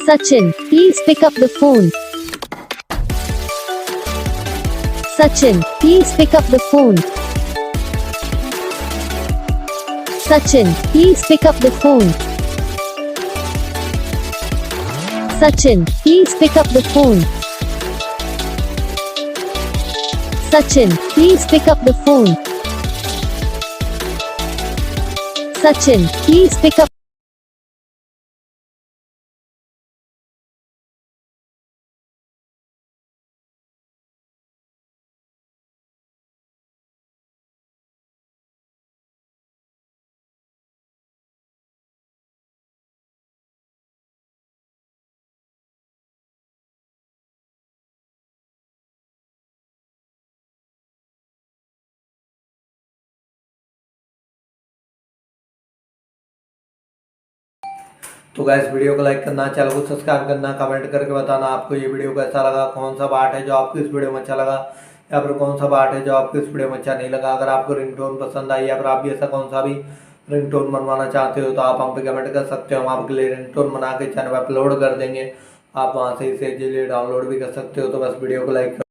Sachin, please pick up the phone. Sachin, please pick up the phone. Sachin, please pick up the phone. Sachin, please pick up the phone. Sachin, please pick up the phone. Sachin, please pick up. तो guys video को like करना, channel को subscribe करना, comment करके बताना आपको ये video कैसा लगा, कौन सा पार्ट है जो आपको इस वीडियो में अच्छा लगा या फिर कौन सा पार्ट है जो आपको इस वीडियो में अच्छा नहीं लगा। अगर आपको रिंगटोन पसंद आई या फिर आप भी ऐसा कौन सा भी रिंगटोन बनवाना चाहते हो तो आप हम पे कमेंट कर सकते हो। हम आपके लिए रिंगटोन बना के चैनल पर अपलोड कर देंगे, आप वहाँ से इसे इजीली डाउनलोड भी कर सकते हो। तो बस वीडियो को लाइक